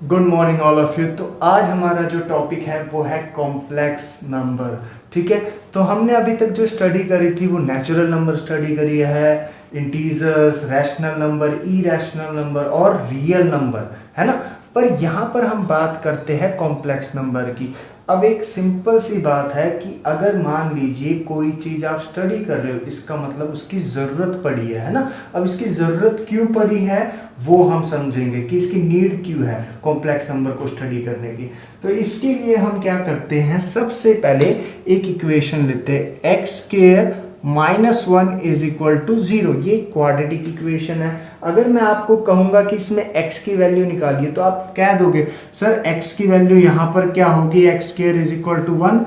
Good morning all of you. तो आज हमारा जो टॉपिक है वो है कॉम्प्लेक्स नंबर। ठीक है, तो हमने अभी तक जो स्टडी करी थी वो नेचुरल नंबर स्टडी करी है, integers, rational number, irrational number और रियल नंबर, है ना। पर यहाँ पर हम बात करते हैं कॉम्प्लेक्स नंबर की। अब एक सिंपल सी बात है कि अगर मान लीजिए कोई चीज़ आप स्टडी कर रहे हो, इसका मतलब उसकी ज़रूरत पड़ी है ना। अब इसकी ज़रूरत क्यों पड़ी है वो हम समझेंगे कि इसकी नीड क्यों है कॉम्प्लेक्स नंबर को स्टडी करने की। तो इसके लिए हम क्या करते हैं, सबसे पहले एक इक्वेशन लेते हैं, X square minus 1 is equal to 0। ये क्वाड्रेटिक इक्वेशन है। अगर मैं आपको कहूंगा कि इसमें x की वैल्यू निकालिए तो आप क्या दोगे, सर x की वैल्यू यहाँ पर क्या होगी, X square is equal to 1,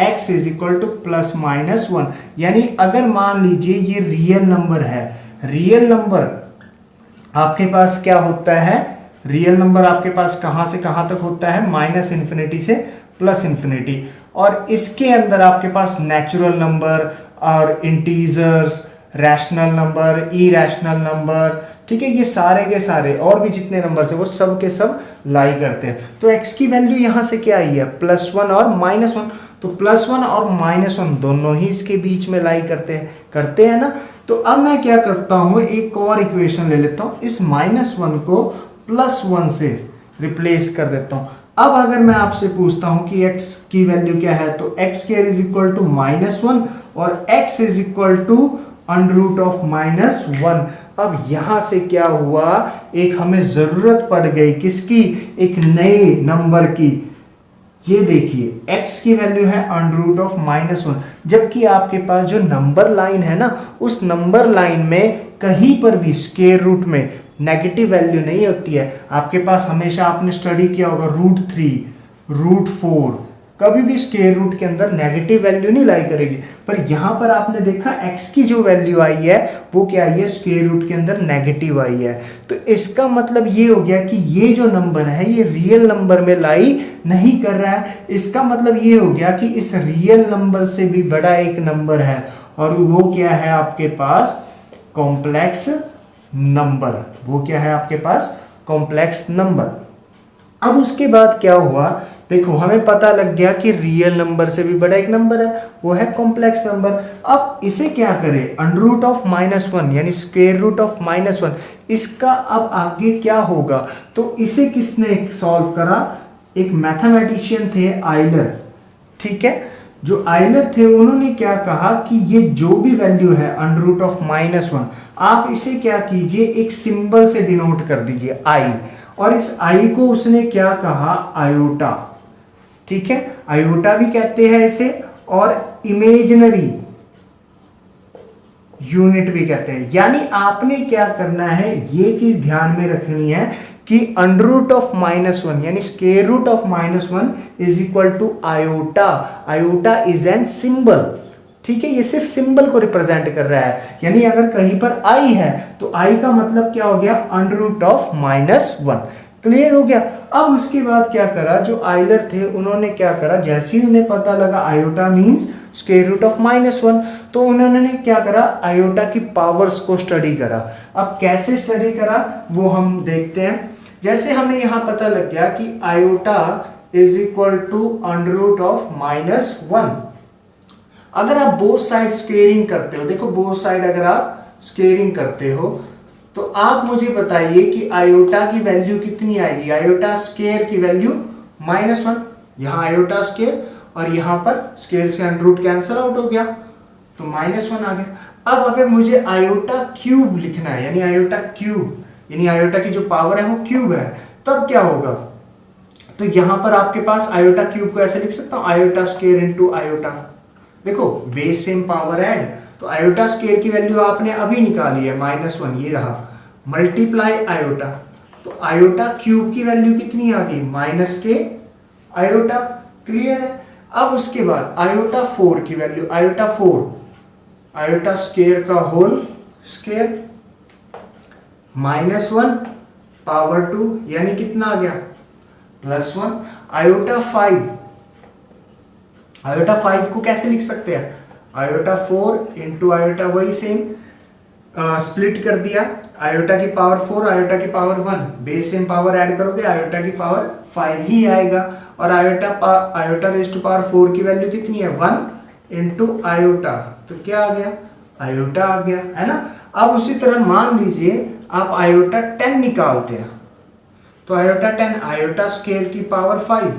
x is equal to plus minus 1। यानी अगर मान लीजिए ये रियल नंबर है, रियल नंबर आपके पास क्या होता है, रियल नंबर आपके पास कहां से कहां तक होता है, माइनस इन्फिनिटी से प्लस इन्फिनिटी। और इसके अंदर आपके पास नेचुरल नंबर और integers, rational number, irrational number, ठीक है, ये सारे के सारे और भी जितने नंबर्स हैं वो सब के सब लाई करते हैं। तो x की वैल्यू यहां से क्या आई है, +1 और -1। तो +1 और -1 दोनों ही इसके बीच में लाई करते हैं ना। तो अब मैं क्या करता हूं, एक और इक्वेशन ले लेता हूं, इस -1 को +1 से रिप्लेस कर देता हूं। अब अगर मैं आपसे पूछता हूं कि x की वैल्यू क्या है, तो x square is equal to -1 और x is equal to under of -1। अब यहां से क्या हुआ, एक हमें जरूरत पड़ गई किसकी, एक नए नंबर की। ये देखिए x की वैल्यू है अंडर ऑफ -1, जबकि आपके पास जो नंबर लाइन है ना, उस नंबर लाइन में कहीं पर भी स्क्वायर रूट में नेगेटिव वैल्यू नहीं होती है। आपके पास हमेशा आपने स्टडी किया होगा √3, √4, कभी भी स्क्वायर रूट के अंदर नेगेटिव वैल्यू नहीं लाई करेगी। पर यहां पर आपने देखा x की जो वैल्यू आई है वो क्या आई है, स्क्वायर रूट के अंदर नेगेटिव आई है। तो इसका मतलब ये हो गया कि ये जो नंबर है ये रियल नंबर में लाई नहीं कर रहा है। इसका मतलब ये हो गया कि इस रियल नंबर से भी बड़ा एक नंबर है और वो क्या है आपके पास, कॉम्प्लेक्स नंबर। वो क्या है आपके पास, कॉम्प्लेक्स नंबर। अब उसके बाद क्या हुआ, देखो हमें पता लग गया कि रियल नंबर से भी बड़ा एक नंबर है, वो है कॉम्प्लेक्स नंबर। अब इसे क्या करें, अंडर ऑफ -1 यानी स्क्वायर रूट ऑफ -1, इसका अब आगे क्या होगा। तो इसे किसने सॉल्व करा, एक मैथमेटिशियन थे आइलर। ठीक है, जो आइलर थे उन्होंने क्या कहा कि ये जो भी वैल्यू है अंडर ऑफ -1, आप इसे क्या कीजिए, एक सिंबल से डिनोट कर दीजिए आई, और इस आई को उसने क्या कहा, आयोटा। ठीक है, आयोटा भी कहते हैं इसे, और इमेजिनरी यूनिट भी कहते हैं। यानी आपने क्या करना है, ये चीज ध्यान में रखनी है कि अंडर ऑफ -1 यानी square root of -1 is equal to iota. Iota is an symbol. ठीक है, ये सिर्फ सिंबल को रिप्रेजेंट कर रहा है। यानी अगर कहीं पर आई है तो आई का मतलब क्या हो गया, अंडर ऑफ -1। क्लियर हो गया। अब उसके बाद क्या करा, जो आइलर थे उन्होंने क्या करा, जैसे ही उन्हें पता लगा iota means square root of -1, तो उन्होंने क्या करा, आयोटा की पावर्स को स्टडी करा। अब कैसे स्टडी करा वो हम देखते हैं। जैसे हमें यहां पता लग गया कि iota is equal to under of -1। अगर आप बोथ साइड स्क्वेयरिंग करते हो, देखो बोथ साइड अगर आप स्क्वेयरिंग करते हो तो आप मुझे बताइए कि आयोटा की वैल्यू कितनी आएगी। आयोटा स्क्वायर की वैल्यू -1, यहां आयोटा स्क्वायर और यहां पर स्क्वायर से अंडर कैंसिल आउट हो गया तो -1 आ गया। अब अगर मुझे आयोटा क्यूब लिखना है, यानी आयोटा क्यूब यानी आयोटा की जो पावर है वो क्यूब है, तब क्या होगा, तो यहां पर आपके पास आयोटा क्यूब को ऐसे लिख सकता हूं, आयोटा स्क्वायर इनटू आयोटा। देखो बेस सेम पावर ऐड, तो आयोटा स्क्वायर की वैल्यू आपने अभी निकाली है -1, ये रहा, मल्टीप्लाई आयोटा, तो आयोटा क्यूब की वैल्यू कितनी आ गई, -k आयोटा। क्लियर है। अब उसके बाद आयोटा 4 की वैल्यू, आयोटा 4 आयोटा स्क्वायर का होल स्क्वायर -1 पावर 2 यानी कितना आ गया, +1। आयोटा 5, आयोटा 5 को कैसे लिख सकते हैं, आयोटा 4 इंटू आयोटा वही सेम स्प्लिट कर दिया, आयोटा की पावर 4 आयोटा की power 1, base same power add करोगे आयोटा की पावर 5 ही आएगा। और आयोटा रेज टू पावर 4 की वैल्यू कितनी है 1 इंटू आयोटा, तो क्या आ गया आयोटा आ गया, है ना। अब उसी तरह मान लीजिए आप आयोटा 10 निकालते हैं, तो आयोटा 10 आयोटा स्क्वायर की पावर 5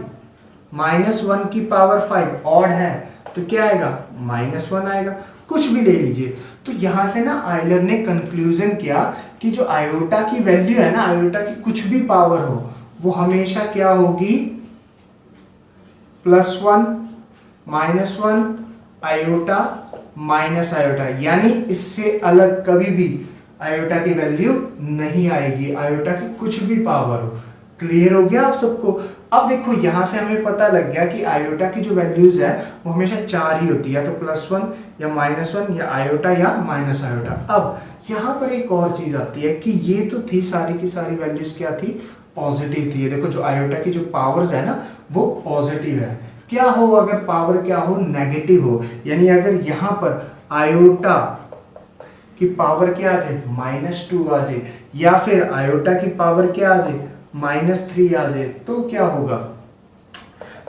माइनस 1 की पावर 5 ऑड है, तो क्या आएगा -1 आएगा। कुछ भी ले लीजिए। तो यहां से ना आयलर ने कंक्लूजन किया कि जो आयोटा की वैल्यू है ना, आयोटा की कुछ भी पावर हो, वो हमेशा क्या होगी +1 -1 आयोटा माइनस आयोटा, यानी इससे अलग कभी भी आयोटा की वैल्यू नहीं आएगी, आयोटा की कुछ भी पावर हो। क्लियर हो गया आप सबको। अब देखो यहां से हमें पता लग गया कि आयोटा की जो वैल्यूज है वो हमेशा 4 ही होती है, या तो +1 या -1 या आयोटा या माइनस आयोटा। अब यहां पर एक और चीज आती है कि ये तो थी सारी की सारी वैल्यूज क्या थी पॉजिटिव थी। ये देखो जो आयोटा की जो पावर्स है ना वो पॉजिटिव है। क्या हो अगर पावर क्या हो नेगेटिव हो, यानी अगर यहां पर आयोटा की पावर क्या आ जाए -2 आ जाए, या फिर आयोटा की पावर क्या आ जाए -3 आ जाए, तो क्या होगा।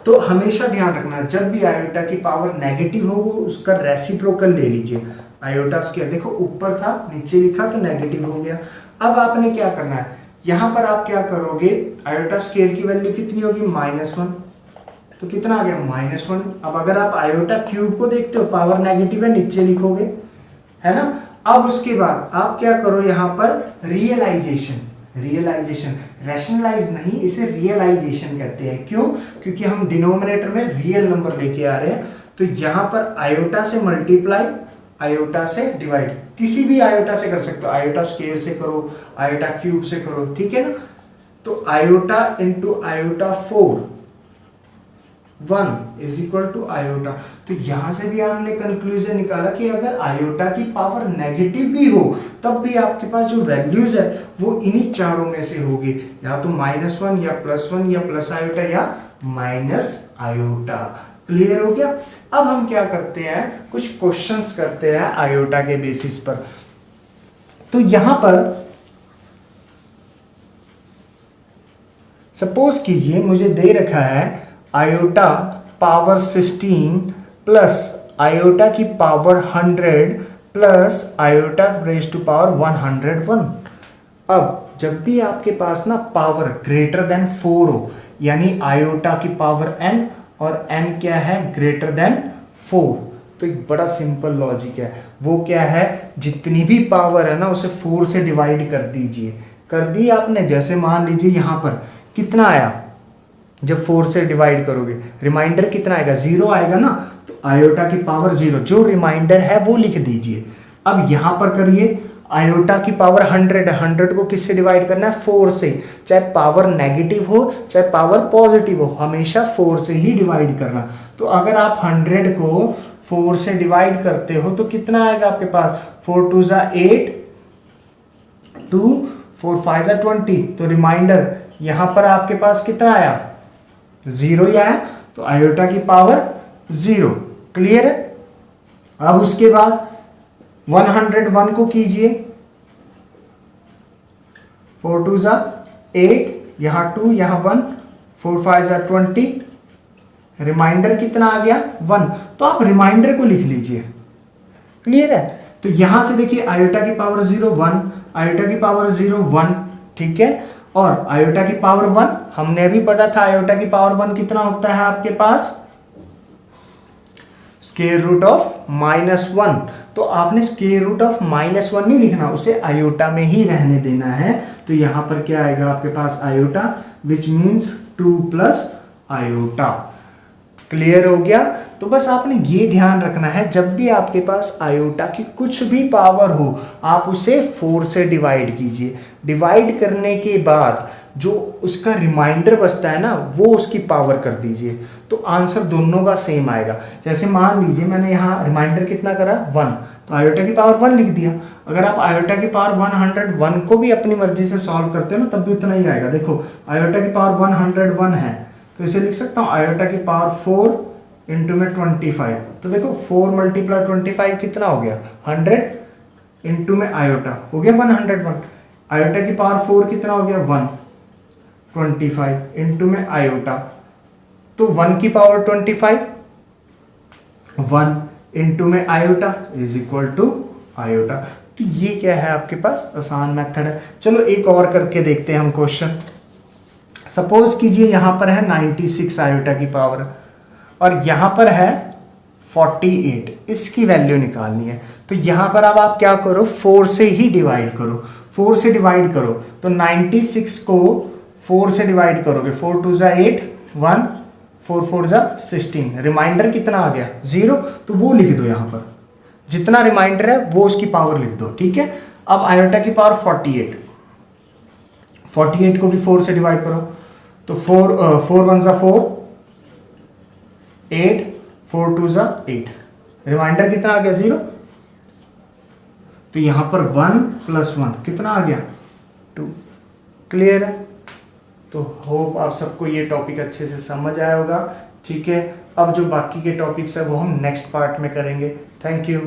तो हमेशा ध्यान रखना जब भी आयोटा की पावर नेगेटिव हो वो उसका रेसिप्रोकल ले लीजिए। आयोटा स्क्वायर देखो ऊपर था नीचे लिखा तो नेगेटिव हो गया। अब आपने क्या करना है, यहां पर आप क्या करोगे, आयोटा स्क्वायर की वैल्यू कितनी होगी -1, तो कितना आ गया -1। अब अगर आप आयोटा क्यूब को देखते हो पावर नेगेटिव है नीचे लिखोगे, है ना। अब उसके बाद आप क्या करो यहां पर रियलाइजेशन रैशनलाइज नहीं, इसे रियलाइजेशन कहते हैं। क्यों, क्योंकि हम डिनोमिनेटर में रियल नंबर लेके आ रहे हैं। तो यहां पर आयोटा से मल्टीप्लाई आयोटा से डिवाइड, किसी भी आयोटा से कर सकते हो, आयोटा स्क्वायर से करो आयोटा क्यूब से करो, ठीक है ना। तो iota into iota 4 1 is equal to iota. तो यहां से भी आपने कंक्लूजन निकाला कि अगर आयोटा की पावर नेगेटिव भी हो तब भी आपके पास जो वैल्यूज है वो इन्हीं चारों में से होगी, या तो -1 या +1 या प्लस आयोटा या माइनस आयोटा। क्लियर हो गया। अब हम क्या करते हैं, कुछ क्वेश्चंस करते हैं आयोटा के बेसिस पर। तो यहां पर सपोज कीजिए मुझे दे रखा है आयोटा पावर 16 प्लस आयोटा की power 100 plus iota raise to power 101। अब जब भी आपके पास ना पावर ग्रेटर देन 4 हो, यानी आयोटा की पावर n और n क्या है ग्रेटर देन 4, तो एक बड़ा सिंपल लॉजिक है। वो क्या है, जितनी भी पावर है ना उसे 4 से डिवाइड कर दीजिए। कर दी आपने, जैसे मान लीजिए यहां पर कितना आया, जब 4 से डिवाइड करोगे रिमाइंडर कितना आएगा 0 आएगा ना, तो आयोटा की पावर 0 जो रिमाइंडर है वो लिख दीजिए। अब यहां पर करिए आयोटा की पावर 100 को किससे डिवाइड करना है 4 से, चाहे पावर नेगेटिव हो चाहे पावर पॉजिटिव हो, हमेशा 4 से ही डिवाइड करना। तो अगर आप 100 को 4 से डिवाइड करते हो तो कितना आएगा आपके पास, 4 2 ज़ा 8 2 4 5 ज़ा 20, तो रिमाइंडर यहां पर आपके पास कितना आया 0 ही आया, तो आयोटा की पावर 0। क्लियर है। अब उसके बाद 101 को कीजिए, 4 2 ज़ा 8 यहां 2 यहां 1 4 5 ज़ा 20, रिमाइंडर कितना आ गया 1, तो आप रिमाइंडर को लिख लीजिए। क्लियर है। तो यहां से देखिए आयोटा की पावर 0 1, आयोटा की पावर 0 1, ठीक है। और आयोटा की पावर 1 हमने अभी पढ़ा था, आयोटा की पावर 1 कितना होता है आपके पास स्क्वायर रूट ऑफ -1। तो आपने स्क्वायर रूट ऑफ -1 नहीं लिखना, उसे आयोटा में ही रहने देना है। तो यहां पर क्या आएगा आपके पास iota, which means 2 plus iota. Clear हो गया। तो बस आपने ये ध्यान रखना है जब भी आपके पास आयोटा की कुछ भी पावर हो आप उसे 4 से डिवाइड कीजिए। डिवाइड करने के बाद जो उसका रिमाइंडर बचता है ना वो उसकी पावर कर दीजिए, तो आंसर दोनों का सेम आएगा। जैसे मान लीजिए मैंने यहाँ रिमाइंडर कितना करा 1, तो आयोटा की पावर 1 लिख दिया। अगर आप आयोटा की पावर 101 को भी अपनी मर्जी से सॉल्व करते हो ना तब भी उतना ही आएगा। देखो आयोटा की पावर 101 है तो इसे लिख सकता हूँ आयोटा की पावर 4 इंटू में 25। तो देखो 4 × 25 कितना हो गया 100, इंटू में आयोटा हो गया 101, आयोटा की पावर 4 कितना हो गया 125 इंटू में आयोटा, तो 1 की पावर 25, 1 इंटू में iota is equal to iota. तो ये क्या है आपके पास आसान मेथड है। चलो एक और करके देखते हैं हम क्वेश्चन। सपोज कीजिए यहां पर है 96 आयोटा की पावर और यहां पर है 48, इसकी वैल्यू निकालनी है। तो यहां पर अब आप क्या करो, 4 से ही डिवाइड करो, 4 से डिवाइड करो तो 96 को 4 से डिवाइड करोगे, 4 2 जा 8, 1 4 4 जा 16, रिमाइंडर कितना आ गया 0, तो वो लिख दो यहां पर, जितना रिमाइंडर है वो उसकी पावर लिख दो, ठीक है। अब आयोटा की पावर 48, 48 को भी 4 से डिवाइड करो तो 4 1 जा 4, 8 4 2 जा 8, रिमाइंडर कितना आ गया 0, तो यहां पर 1 + 1 कितना आ गया 2। क्लियर है। तो होप आप सबको ये टॉपिक अच्छे से समझ आया होगा, ठीक है। अब जो बाकी के टॉपिक्स है वो हम नेक्स्ट पार्ट में करेंगे। Thank you.